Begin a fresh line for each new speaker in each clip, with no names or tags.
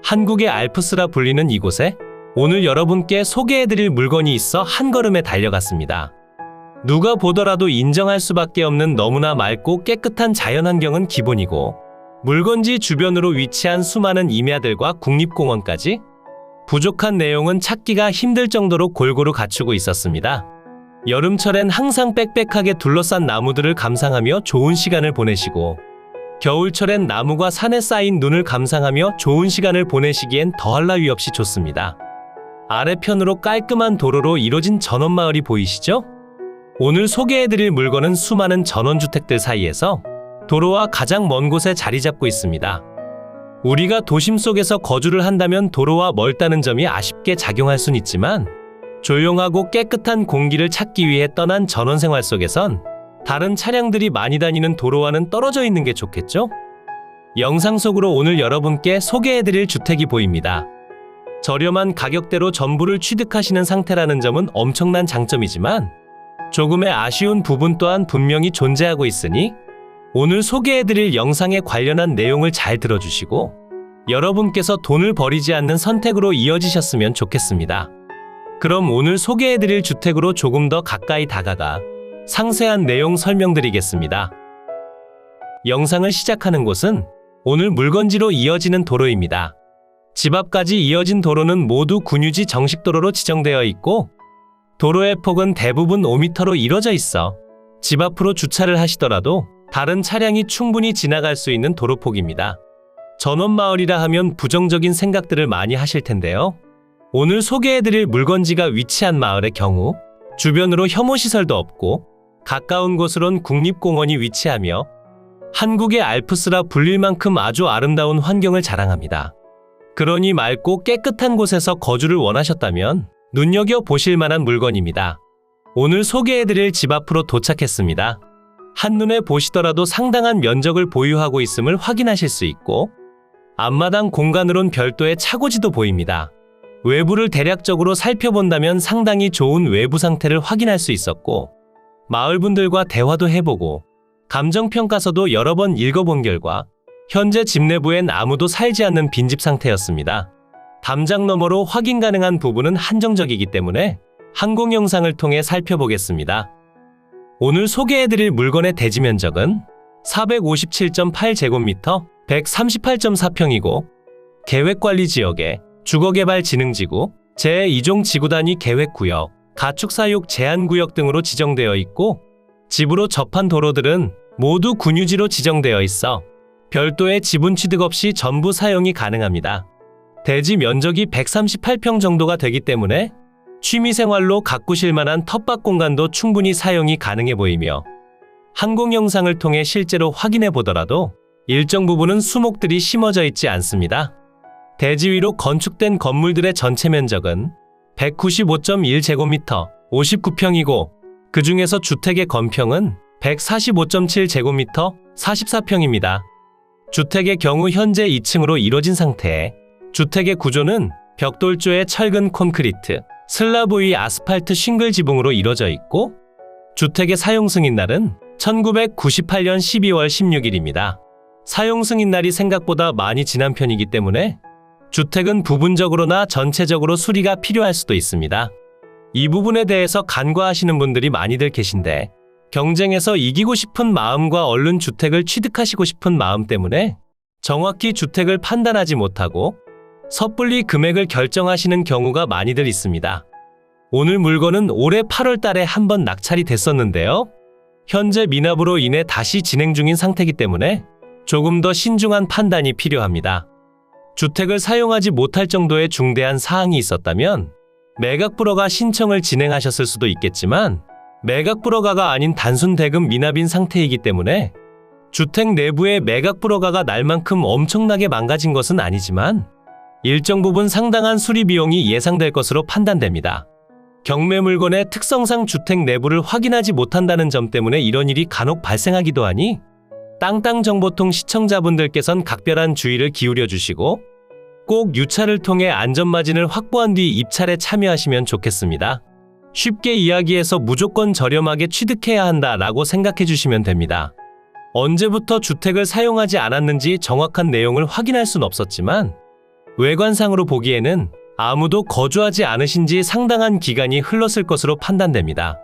한국의 알프스라 불리는 이곳에 오늘 여러분께 소개해드릴 물건이 있어 한 걸음에 달려갔습니다. 누가 보더라도 인정할 수밖에 없는 너무나 맑고 깨끗한 자연환경은 기본이고, 물건지 주변으로 위치한 수많은 임야들과 국립공원까지 부족한 내용은 찾기가 힘들 정도로 골고루 갖추고 있었습니다. 여름철엔 항상 빽빽하게 둘러싼 나무들을 감상하며 좋은 시간을 보내시고, 겨울철엔 나무가 산에 쌓인 눈을 감상하며 좋은 시간을 보내시기엔 더할 나위 없이 좋습니다. 아래편으로 깔끔한 도로로 이뤄진 전원마을이 보이시죠? 오늘 소개해드릴 물건은 수많은 전원주택들 사이에서 도로와 가장 먼 곳에 자리 잡고 있습니다. 우리가 도심 속에서 거주를 한다면 도로와 멀다는 점이 아쉽게 작용할 순 있지만, 조용하고 깨끗한 공기를 찾기 위해 떠난 전원생활 속에선 다른 차량들이 많이 다니는 도로와는 떨어져 있는 게 좋겠죠? 영상 속으로 오늘 여러분께 소개해드릴 주택이 보입니다. 저렴한 가격대로 전부를 취득하시는 상태라는 점은 엄청난 장점이지만, 조금의 아쉬운 부분 또한 분명히 존재하고 있으니 오늘 소개해드릴 영상에 관련한 내용을 잘 들어주시고 여러분께서 돈을 버리지 않는 선택으로 이어지셨으면 좋겠습니다. 그럼 오늘 소개해드릴 주택으로 조금 더 가까이 다가가 상세한 내용 설명드리겠습니다. 영상을 시작하는 곳은 오늘 물건지로 이어지는 도로입니다. 집 앞까지 이어진 도로는 모두 군유지 정식도로로 지정되어 있고, 도로의 폭은 대부분 5m로 이뤄져 있어 집 앞으로 주차를 하시더라도 다른 차량이 충분히 지나갈 수 있는 도로폭입니다. 전원마을이라 하면 부정적인 생각들을 많이 하실 텐데요. 오늘 소개해드릴 물건지가 위치한 마을의 경우 주변으로 혐오시설도 없고 가까운 곳으론 국립공원이 위치하며 한국의 알프스라 불릴 만큼 아주 아름다운 환경을 자랑합니다. 그러니 맑고 깨끗한 곳에서 거주를 원하셨다면 눈여겨보실 만한 물건입니다. 오늘 소개해드릴 집 앞으로 도착했습니다. 한눈에 보시더라도 상당한 면적을 보유하고 있음을 확인하실 수 있고, 앞마당 공간으론 별도의 차고지도 보입니다. 외부를 대략적으로 살펴본다면 상당히 좋은 외부 상태를 확인할 수 있었고, 마을분들과 대화도 해보고 감정평가서도 여러 번 읽어본 결과 현재 집 내부엔 아무도 살지 않는 빈집 상태였습니다. 담장 너머로 확인 가능한 부분은 한정적이기 때문에 항공 영상을 통해 살펴보겠습니다. 오늘 소개해드릴 물건의 대지 면적은 457.8제곱미터, 138.4평이고 계획관리지역의 주거개발진흥지구, 제2종 지구단위 계획구역, 가축사육 제한구역 등으로 지정되어 있고, 집으로 접한 도로들은 모두 군유지로 지정되어 있어 별도의 지분 취득 없이 전부 사용이 가능합니다. 대지 면적이 138평 정도가 되기 때문에 취미생활로 가꾸실 만한 텃밭 공간도 충분히 사용이 가능해 보이며, 항공 영상을 통해 실제로 확인해 보더라도 일정 부분은 수목들이 심어져 있지 않습니다. 대지 위로 건축된 건물들의 전체 면적은 195.1제곱미터, 59평이고 그 중에서 주택의 건평은 145.7제곱미터, 44평입니다. 주택의 경우 현재 2층으로 이뤄진 상태에 주택의 구조는 벽돌조의 철근 콘크리트, 슬라브 위 아스팔트 싱글 지붕으로 이뤄져 있고, 주택의 사용 승인날은 1998년 12월 16일입니다. 사용 승인날이 생각보다 많이 지난 편이기 때문에 주택은 부분적으로나 전체적으로 수리가 필요할 수도 있습니다. 이 부분에 대해서 간과하시는 분들이 많이들 계신데, 경쟁에서 이기고 싶은 마음과 얼른 주택을 취득하시고 싶은 마음 때문에 정확히 주택을 판단하지 못하고 섣불리 금액을 결정하시는 경우가 많이들 있습니다. 오늘 물건은 올해 8월 달에 한번 낙찰이 됐었는데요. 현재 미납으로 인해 다시 진행 중인 상태이기 때문에 조금 더 신중한 판단이 필요합니다. 주택을 사용하지 못할 정도의 중대한 사항이 있었다면 매각불허가 신청을 진행하셨을 수도 있겠지만, 매각불허가가 아닌 단순 대금 미납인 상태이기 때문에 주택 내부의 매각불허가가 날 만큼 엄청나게 망가진 것은 아니지만 일정 부분 상당한 수리 비용이 예상될 것으로 판단됩니다. 경매 물건의 특성상 주택 내부를 확인하지 못한다는 점 때문에 이런 일이 간혹 발생하기도 하니 땅땅정보통 시청자분들께선 각별한 주의를 기울여 주시고 꼭 유찰을 통해 안전마진을 확보한 뒤 입찰에 참여하시면 좋겠습니다. 쉽게 이야기해서 무조건 저렴하게 취득해야 한다라고 생각해 주시면 됩니다. 언제부터 주택을 사용하지 않았는지 정확한 내용을 확인할 순 없었지만 외관상으로 보기에는 아무도 거주하지 않으신 지 상당한 기간이 흘렀을 것으로 판단됩니다.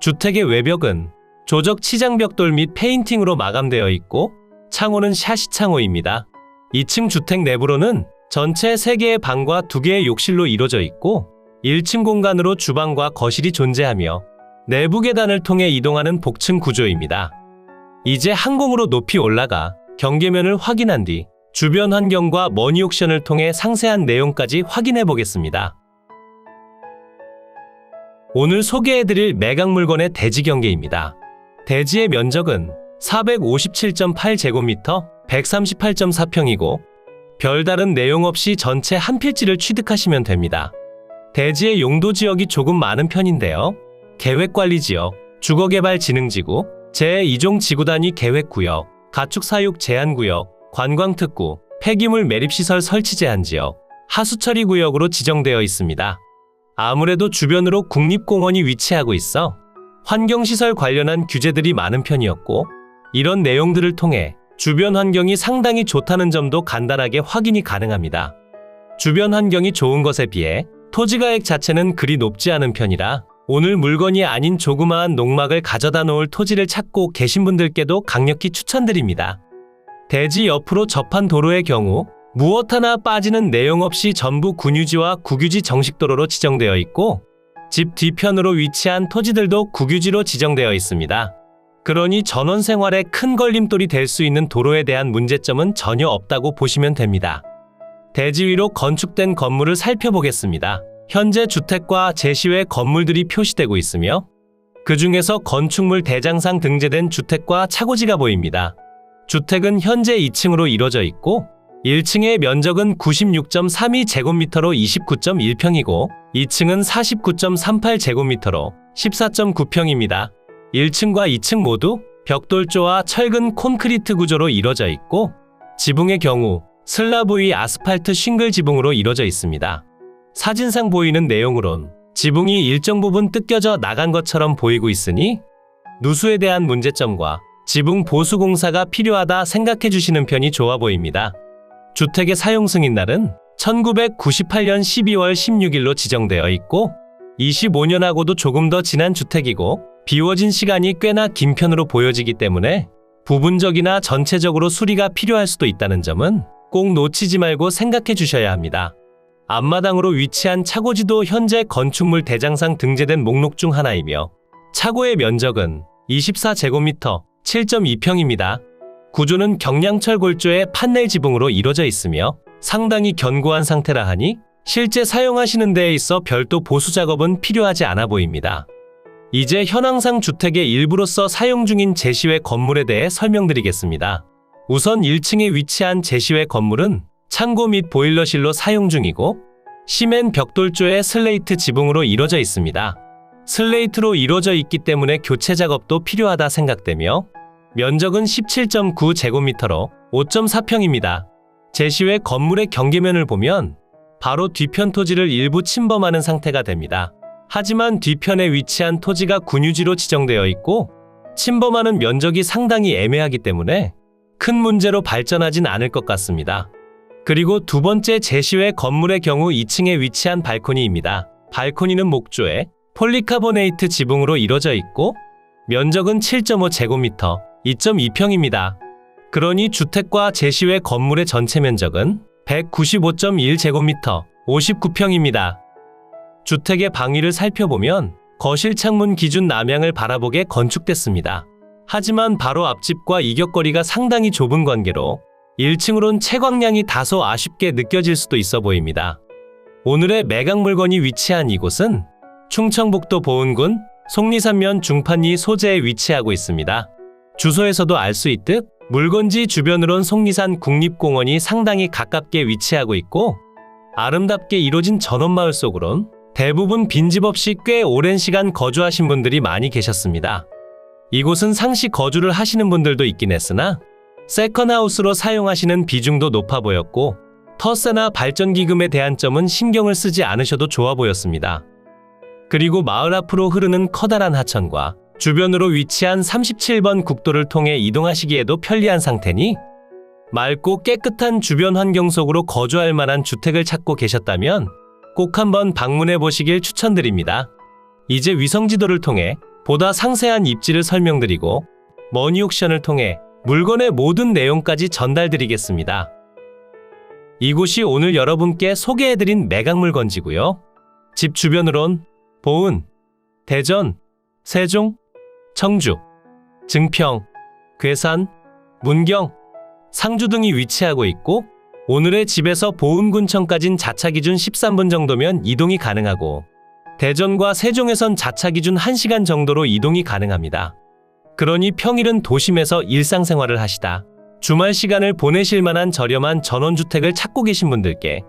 주택의 외벽은 조적 치장벽돌 및 페인팅으로 마감되어 있고 창호는 샤시 창호입니다. 2층 주택 내부로는 전체 3개의 방과 2개의 욕실로 이루어져 있고 1층 공간으로 주방과 거실이 존재하며 내부 계단을 통해 이동하는 복층 구조입니다. 이제 항공으로 높이 올라가 경계면을 확인한 뒤 주변 환경과 머니옥션을 통해 상세한 내용까지 확인해 보겠습니다. 오늘 소개해드릴 매각 물건의 대지 경계입니다. 대지의 면적은 457.8제곱미터, 138.4평이고 별다른 내용 없이 전체 한 필지를 취득하시면 됩니다. 대지의 용도 지역이 조금 많은 편인데요. 계획관리지역, 주거개발진흥지구, 제2종 지구단위 계획구역, 가축사육 제한구역, 관광특구, 폐기물 매립시설 설치 제한지역, 하수처리구역으로 지정되어 있습니다. 아무래도 주변으로 국립공원이 위치하고 있어 환경시설 관련한 규제들이 많은 편이었고 이런 내용들을 통해 주변 환경이 상당히 좋다는 점도 간단하게 확인이 가능합니다. 주변 환경이 좋은 것에 비해 토지가액 자체는 그리 높지 않은 편이라 오늘 물건이 아닌 조그마한 농막을 가져다 놓을 토지를 찾고 계신 분들께도 강력히 추천드립니다. 대지 옆으로 접한 도로의 경우 무엇 하나 빠지는 내용 없이 전부 군유지와 국유지 정식도로로 지정되어 있고 집 뒤편으로 위치한 토지들도 국유지로 지정되어 있습니다. 그러니 전원 생활에 큰 걸림돌이 될 수 있는 도로에 대한 문제점은 전혀 없다고 보시면 됩니다. 대지 위로 건축된 건물을 살펴보겠습니다. 현재 주택과 제시외 건물들이 표시되고 있으며 그 중에서 건축물 대장상 등재된 주택과 차고지가 보입니다. 주택은 현재 2층으로 이루어져 있고 1층의 면적은 96.32제곱미터로 29.1평이고 2층은 49.38제곱미터로 14.9평입니다. 1층과 2층 모두 벽돌조와 철근 콘크리트 구조로 이루어져 있고 지붕의 경우 슬라브 위 아스팔트 싱글 지붕으로 이루어져 있습니다. 사진상 보이는 내용으론 지붕이 일정 부분 뜯겨져 나간 것처럼 보이고 있으니 누수에 대한 문제점과 지붕 보수 공사가 필요하다 생각해 주시는 편이 좋아 보입니다. 주택의 사용 승인날은 1998년 12월 16일로 지정되어 있고 25년하고도 조금 더 지난 주택이고 비워진 시간이 꽤나 긴 편으로 보여지기 때문에 부분적이나 전체적으로 수리가 필요할 수도 있다는 점은 꼭 놓치지 말고 생각해 주셔야 합니다. 앞마당으로 위치한 차고지도 현재 건축물 대장상 등재된 목록 중 하나이며 차고의 면적은 24제곱미터, 7.2평입니다. 구조는 경량철 골조의 판넬 지붕으로 이루어져 있으며 상당히 견고한 상태라 하니 실제 사용하시는 데에 있어 별도 보수 작업은 필요하지 않아 보입니다. 이제 현황상 주택의 일부로서 사용 중인 제시외 건물에 대해 설명드리겠습니다. 우선 1층에 위치한 제시외 건물은 창고 및 보일러실로 사용 중이고 시멘 벽돌조의 슬레이트 지붕으로 이루어져 있습니다. 슬레이트로 이루어져 있기 때문에 교체 작업도 필요하다 생각되며 면적은 17.9제곱미터로 5.4평입니다. 제시외 건물의 경계면을 보면 바로 뒤편 토지를 일부 침범하는 상태가 됩니다. 하지만 뒤편에 위치한 토지가 군유지로 지정되어 있고 침범하는 면적이 상당히 애매하기 때문에 큰 문제로 발전하진 않을 것 같습니다. 그리고 두 번째 제시외 건물의 경우 2층에 위치한 발코니입니다. 발코니는 목조의 폴리카보네이트 지붕으로 이루어져 있고 면적은 7.5제곱미터, 2.2평입니다. 그러니 주택과 제시외 건물의 전체 면적은 195.1제곱미터, 59평입니다. 주택의 방위를 살펴보면 거실 창문 기준 남향을 바라보게 건축됐습니다. 하지만 바로 앞집과 이격거리가 상당히 좁은 관계로 1층으론 채광량이 다소 아쉽게 느껴질 수도 있어 보입니다. 오늘의 매각 물건이 위치한 이곳은 충청북도 보은군 속리산면 중판리 소재에 위치하고 있습니다. 주소에서도 알 수 있듯 물건지 주변으론 속리산 국립공원이 상당히 가깝게 위치하고 있고 아름답게 이루어진 전원마을 속으론 대부분 빈집 없이 꽤 오랜 시간 거주하신 분들이 많이 계셨습니다. 이곳은 상시 거주를 하시는 분들도 있긴 했으나 세컨하우스로 사용하시는 비중도 높아 보였고 터세나 발전기금에 대한 점은 신경을 쓰지 않으셔도 좋아 보였습니다. 그리고 마을 앞으로 흐르는 커다란 하천과 주변으로 위치한 37번 국도를 통해 이동하시기에도 편리한 상태니 맑고 깨끗한 주변 환경 속으로 거주할 만한 주택을 찾고 계셨다면 꼭 한번 방문해 보시길 추천드립니다. 이제 위성지도를 통해 보다 상세한 입지를 설명드리고 머니옥션을 통해 물건의 모든 내용까지 전달드리겠습니다. 이곳이 오늘 여러분께 소개해드린 매각 물건지고요. 집 주변으론 보은, 대전, 세종, 청주, 증평, 괴산, 문경, 상주 등이 위치하고 있고 오늘의 집에서 보은군청까진 자차 기준 13분 정도면 이동이 가능하고 대전과 세종에선 자차 기준 1시간 정도로 이동이 가능합니다. 그러니 평일은 도심에서 일상생활을 하시다 주말 시간을 보내실 만한 저렴한 전원주택을 찾고 계신 분들께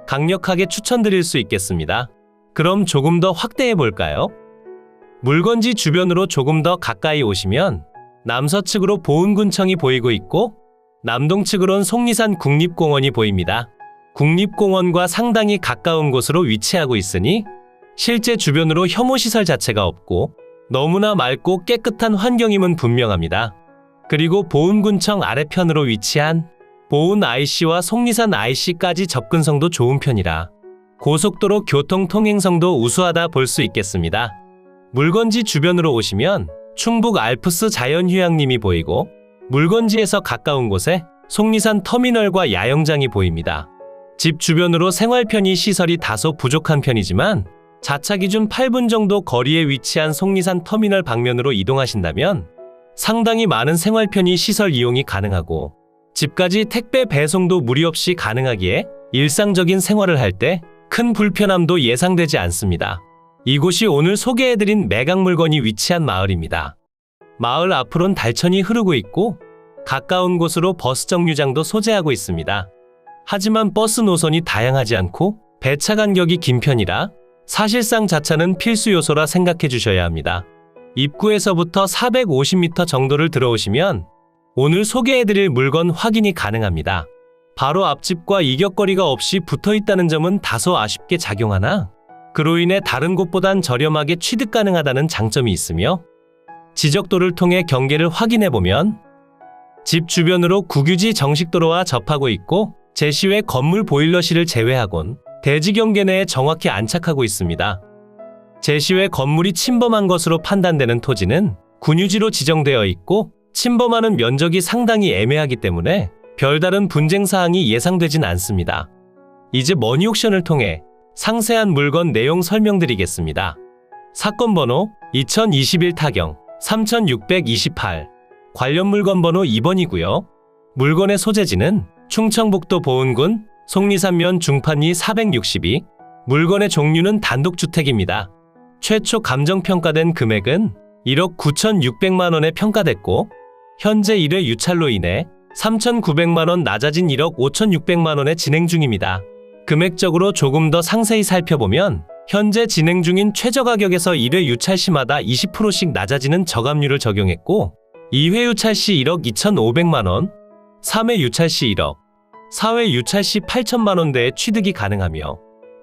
강력하게 추천드릴 수 있겠습니다. 그럼 조금 더 확대해 볼까요? 물건지 주변으로 조금 더 가까이 오시면 남서측으로 보은군청이 보이고 있고 남동측으론 속리산 국립공원이 보입니다. 국립공원과 상당히 가까운 곳으로 위치하고 있으니 실제 주변으로 혐오시설 자체가 없고 너무나 맑고 깨끗한 환경임은 분명합니다. 그리고 보은군청 아래편으로 위치한 보은 IC와 속리산 IC까지 접근성도 좋은 편이라 고속도로 교통 통행성도 우수하다 볼 수 있겠습니다. 물건지 주변으로 오시면 충북 알프스 자연휴양림이 보이고 물건지에서 가까운 곳에 속리산 터미널과 야영장이 보입니다. 집 주변으로 생활 편의 시설이 다소 부족한 편이지만 자차 기준 8분 정도 거리에 위치한 속리산 터미널 방면으로 이동하신다면 상당히 많은 생활 편의 시설 이용이 가능하고 집까지 택배 배송도 무리 없이 가능하기에 일상적인 생활을 할 때 큰 불편함도 예상되지 않습니다. 이곳이 오늘 소개해드린 매각 물건이 위치한 마을입니다. 마을 앞으론 달천이 흐르고 있고 가까운 곳으로 버스 정류장도 소재하고 있습니다. 하지만 버스 노선이 다양하지 않고 배차 간격이 긴 편이라 사실상 자차는 필수 요소라 생각해 주셔야 합니다. 입구에서부터 450m 정도를 들어오시면 오늘 소개해드릴 물건 확인이 가능합니다. 바로 앞집과 이격거리가 없이 붙어 있다는 점은 다소 아쉽게 작용하나 그로 인해 다른 곳보단 저렴하게 취득 가능하다는 장점이 있으며 지적도를 통해 경계를 확인해보면 집 주변으로 국유지 정식도로와 접하고 있고 제시외 건물 보일러실을 제외하곤 대지 경계 내에 정확히 안착하고 있습니다. 제시외 건물이 침범한 것으로 판단되는 토지는 군유지로 지정되어 있고 침범하는 면적이 상당히 애매하기 때문에 별다른 분쟁 사항이 예상되진 않습니다. 이제 머니옥션을 통해 상세한 물건 내용 설명드리겠습니다. 사건 번호 2021 타경 3628 관련 물건 번호 2번이고요. 물건의 소재지는 충청북도 보은군 속리산면 중판리 462 물건의 종류는 단독주택입니다. 최초 감정평가된 금액은 1억 9,600만 원에 평가됐고 현재 1회 유찰로 인해 3,900만 원 낮아진 1억 5,600만 원에 진행 중입니다. 금액적으로 조금 더 상세히 살펴보면 현재 진행 중인 최저가격에서 1회 유찰 시마다 20%씩 낮아지는 저감률을 적용했고 2회 유찰 시 1억 2,500만 원, 3회 유찰 시 1억, 4회 유찰 시 8천만 원대의 취득이 가능하며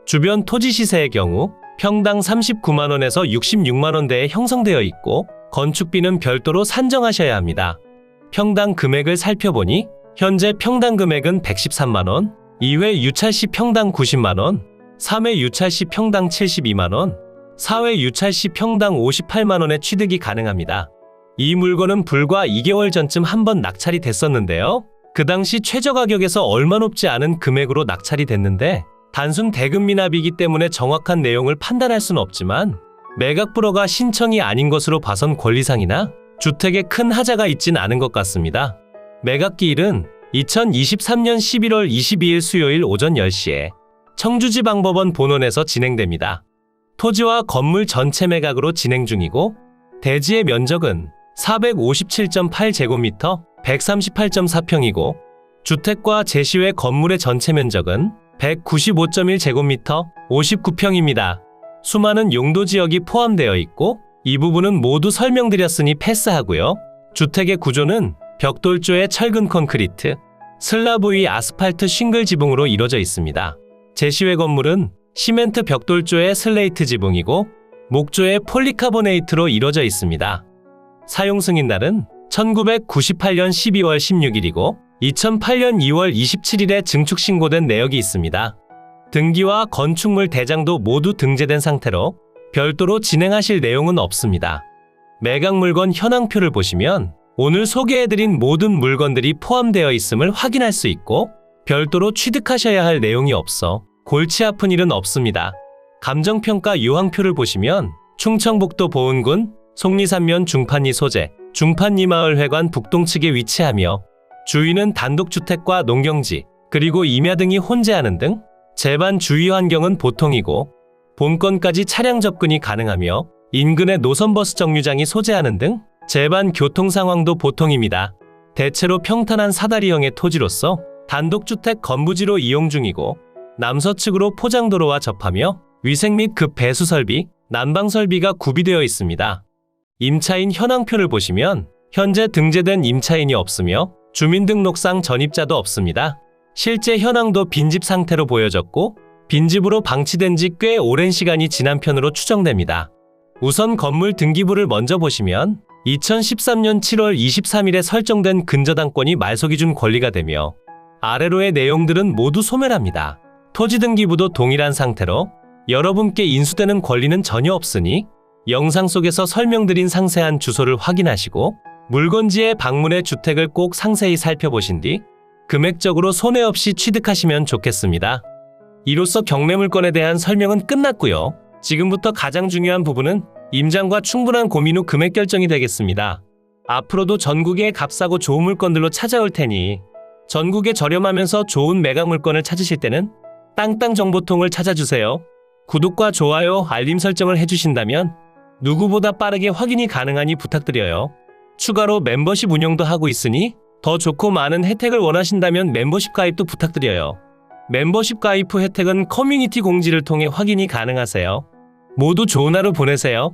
주변 토지 시세의 경우 평당 39만 원에서 66만 원대에 형성되어 있고 건축비는 별도로 산정하셔야 합니다. 평당 금액을 살펴보니 현재 평당 금액은 113만 원, 2회 유찰 시 평당 90만 원, 3회 유찰 시 평당 72만 원, 4회 유찰 시 평당 58만 원의 취득이 가능합니다. 이 물건은 불과 2개월 전쯤 한번 낙찰이 됐었는데요. 그 당시 최저가격에서 얼마 높지 않은 금액으로 낙찰이 됐는데 단순 대금 미납이기 때문에 정확한 내용을 판단할 수는 없지만 매각 불허가 신청이 아닌 것으로 봐선 권리상이나 주택에 큰 하자가 있진 않은 것 같습니다. 매각 기일은 2023년 11월 22일 수요일 오전 10시에 청주지방법원 본원에서 진행됩니다. 토지와 건물 전체 매각으로 진행 중이고 대지의 면적은 457.8제곱미터 138.4평이고 주택과 제시외 건물의 전체 면적은 195.1제곱미터 59평입니다. 수많은 용도 지역이 포함되어 있고 이 부분은 모두 설명드렸으니 패스하고요. 주택의 구조는 벽돌조의 철근 콘크리트, 슬라브 위 아스팔트 싱글 지붕으로 이루어져 있습니다. 제시외 건물은 시멘트 벽돌조의 슬레이트 지붕이고 목조의 폴리카보네이트로 이루어져 있습니다. 사용 승인날은 1998년 12월 16일이고 2008년 2월 27일에 증축 신고된 내역이 있습니다. 등기와 건축물 대장도 모두 등재된 상태로 별도로 진행하실 내용은 없습니다. 매각 물건 현황표를 보시면 오늘 소개해드린 모든 물건들이 포함되어 있음을 확인할 수 있고 별도로 취득하셔야 할 내용이 없어 골치 아픈 일은 없습니다. 감정평가 유황표를 보시면 충청북도 보은군 속리산면 중판리 소재 중판리 마을 회관 북동측에 위치하며 주위는 단독주택과 농경지 그리고 임야 등이 혼재하는 등 재반 주위 환경은 보통이고 본건까지 차량 접근이 가능하며 인근에 노선버스 정류장이 소재하는 등 재반 교통 상황도 보통입니다. 대체로 평탄한 사다리형의 토지로서 단독주택 건부지로 이용 중이고 남서측으로 포장도로와 접하며 위생 및 급 배수 설비, 난방 설비가 구비되어 있습니다. 임차인 현황표를 보시면 현재 등재된 임차인이 없으며 주민등록상 전입자도 없습니다. 실제 현황도 빈집 상태로 보여졌고 빈집으로 방치된 지 꽤 오랜 시간이 지난 편으로 추정됩니다. 우선 건물 등기부를 먼저 보시면 2013년 7월 23일에 설정된 근저당권이 말소기준 권리가 되며 아래로의 내용들은 모두 소멸합니다. 토지 등기부도 동일한 상태로 여러분께 인수되는 권리는 전혀 없으니 영상 속에서 설명드린 상세한 주소를 확인하시고 물건지에 방문해 주택을 꼭 상세히 살펴보신 뒤 금액적으로 손해 없이 취득하시면 좋겠습니다. 이로써 경매물건에 대한 설명은 끝났고요. 지금부터 가장 중요한 부분은 임장과 충분한 고민 후 금액 결정이 되겠습니다. 앞으로도 전국에 값싸고 좋은 물건들로 찾아올 테니 전국에 저렴하면서 좋은 매각 물건을 찾으실 때는 땅땅정보통을 찾아주세요. 구독과 좋아요, 알림 설정을 해주신다면 누구보다 빠르게 확인이 가능하니 부탁드려요. 추가로 멤버십 운영도 하고 있으니 더 좋고 많은 혜택을 원하신다면 멤버십 가입도 부탁드려요. 멤버십 가입 후 혜택은 커뮤니티 공지를 통해 확인이 가능하세요. 모두 좋은 하루 보내세요.